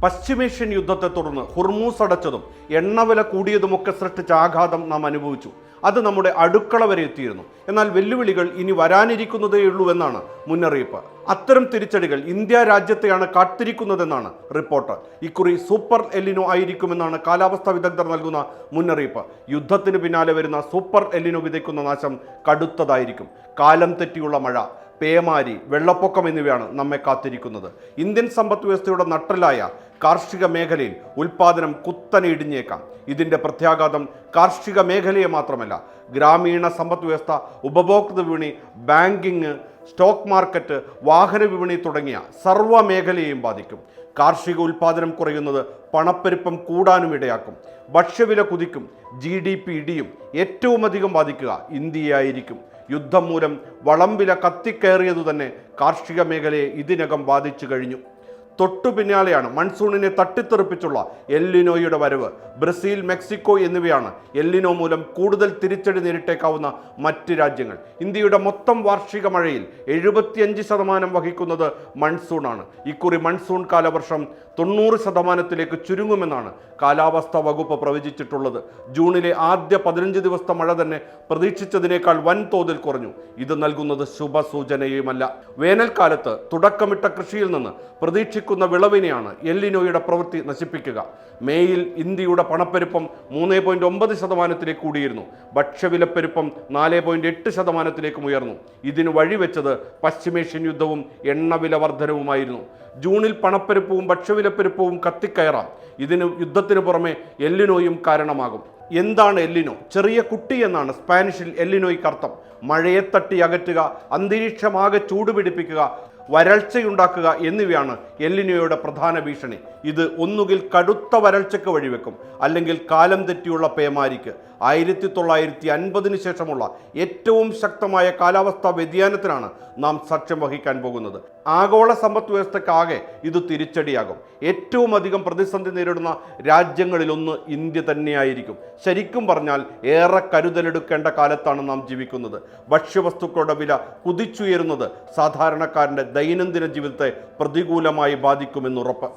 പശ്ചിമേഷ്യൻ യുദ്ധത്തെ തുടർന്ന് ഹുർമൂസ് അടച്ചതും എണ്ണവില കൂടിയതുമൊക്കെ സൃഷ്ടിച്ച ആഘാതം നാം അനുഭവിച്ചു. അത് നമ്മുടെ അടുക്കള വരെ എത്തിയിരുന്നു. എന്നാൽ വെല്ലുവിളികൾ ഇനി വരാനിരിക്കുന്നതേയുള്ളൂ എന്നാണ് മുന്നറിയിപ്പ്. അത്തരം തിരിച്ചടികൾ ഇന്ത്യ രാജ്യത്തെയാണ് കാത്തിരിക്കുന്നതെന്നാണ് റിപ്പോർട്ട്. ഇക്കുറി സൂപ്പർ എല്ലിനോ ആയിരിക്കുമെന്നാണ് കാലാവസ്ഥാ വിദഗ്ധർ നൽകുന്ന മുന്നറിയിപ്പ്. യുദ്ധത്തിന് പിന്നാലെ വരുന്ന സൂപ്പർ എല്ലിനോ വിതയ്ക്കുന്ന നാശം കടുത്തതായിരിക്കും. കാലം തെറ്റിയുള്ള മഴ, പേമാരി, വെള്ളപ്പൊക്കം എന്നിവയാണ് നമ്മെ കാത്തിരിക്കുന്നത്. ഇന്ത്യൻ സമ്പദ് വ്യവസ്ഥയുടെ നട്ടലായ കാർഷിക മേഖലയിൽ ഉൽപ്പാദനം കുത്തനെ ഇടിഞ്ഞേക്കാം. ഇതിൻ്റെ പ്രത്യാഘാതം കാർഷിക മേഖലയെ മാത്രമല്ല, ഗ്രാമീണ സമ്പദ് വ്യവസ്ഥ, ഉപഭോക്തൃ വിപണി, ബാങ്കിങ്, സ്റ്റോക്ക് മാർക്കറ്റ്, വാഹന വിപണി തുടങ്ങിയ സർവ്വ മേഖലയെയും ബാധിക്കും. കാർഷിക ഉൽപ്പാദനം കുറയുന്നത് പണപ്പെരുപ്പം കൂടാനും ഇടയാക്കും. ഭക്ഷ്യവില കുതിക്കും. GDP ഇടിയും. ഏറ്റവും അധികം ബാധിക്കുക ഇന്ത്യയായിരിക്കും. യുദ്ധം മൂലം വളം വില കത്തിക്കയറിയതു തന്നെ കാർഷിക മേഖലയെ ഇതിനകം ബാധിച്ചു കഴിഞ്ഞു. തൊട്ടു പിന്നാലെയാണ് മൺസൂണിനെ തട്ടിത്തെറിപ്പിച്ചുള്ള എല്ലിനോയുടെ വരവ്. ബ്രസീൽ, മെക്സിക്കോ എന്നിവയാണ് എല്ലിനോ മൂലം കൂടുതൽ തിരിച്ചടി നേരിട്ടേക്കാവുന്ന മറ്റ് രാജ്യങ്ങൾ. ഇന്ത്യയുടെ മൊത്തം വാർഷിക മഴയിൽ 75% വഹിക്കുന്നത് മൺസൂണാണ്. ഇക്കുറി മൺസൂൺ കാലവർഷം 90% ചുരുങ്ങുമെന്നാണ് കാലാവസ്ഥാ വകുപ്പ് പ്രവചിച്ചിട്ടുള്ളത്. ജൂണിലെ ആദ്യ 15 ദിവസത്തെ മഴ തന്നെ പ്രതീക്ഷിച്ചതിനേക്കാൾ വൻതോതിൽ കുറഞ്ഞു. ഇത് നൽകുന്നത് ശുഭസൂചനയുമല്ല. വേനൽക്കാലത്ത് തുടക്കമിട്ട കൃഷിയിൽ നിന്ന് പ്രതീക്ഷിക്കുന്ന വിളവിനെയാണ് എല്ലിനോയുടെ പ്രവൃത്തി നശിപ്പിക്കുക. മേയിൽ ഇന്ത്യയുടെ പണപ്പെരുപ്പം 3.9% കൂടിയിരുന്നു. ഭക്ഷ്യവിലപ്പെരുപ്പം 4.8% ഉയർന്നു. ഇതിന് വഴിവെച്ചത് പശ്ചിമേഷ്യൻ യുദ്ധവും എണ്ണവില വർധനവുമായിരുന്നു. ജൂണിൽ പണപ്പെരുപ്പവും ഭക്ഷ്യവിലപ്പെരുപ്പവും കത്തിക്കയറാം. ഇതിന് യുദ്ധത്തിന് പുറമെ എല്ലിനോയും കാരണമാകും. എന്താണ് എല്ലിനോ? ചെറിയ കുട്ടി എന്നാണ് സ്പാനിഷിൽ എല്ലിനോയ്ക്ക് അർത്ഥം. മഴയെ തട്ടി അകറ്റുക, അന്തരീക്ഷമാകെ ചൂടുപിടിപ്പിക്കുക, വരൾച്ചയുണ്ടാക്കുക എന്നിവയാണ് എല്ലിനോയുടെ പ്രധാന ഭീഷണി. ഇത് ഒന്നുകിൽ കടുത്ത വരൾച്ചയ്ക്ക് വഴിവെക്കും, അല്ലെങ്കിൽ കാലം തെറ്റിയുള്ള പേമാരിക്ക്. 1950 ശേഷമുള്ള ഏറ്റവും ശക്തമായ കാലാവസ്ഥാ വ്യതിയാനത്തിനാണ് നാം സാക്ഷ്യം വഹിക്കാൻ പോകുന്നത്. ആഗോള സമ്പദ് വ്യവസ്ഥയ്ക്കാകെ ഇത് തിരിച്ചടിയാകും. ഏറ്റവും അധികം പ്രതിസന്ധി നേരിടുന്ന രാജ്യങ്ങളിലൊന്ന് ഇന്ത്യ തന്നെയായിരിക്കും. ശരിക്കും പറഞ്ഞാൽ ഏറെ കരുതലെടുക്കേണ്ട കാലത്താണ് നാം ജീവിക്കുന്നത്. ഭക്ഷ്യവസ്തുക്കളുടെ വില കുതിച്ചുയരുന്നത് സാധാരണക്കാരൻ്റെ ദൈനംദിന ജീവിതത്തെ പ്രതികൂലമായി ബാധിക്കുമെന്നുറപ്പ്.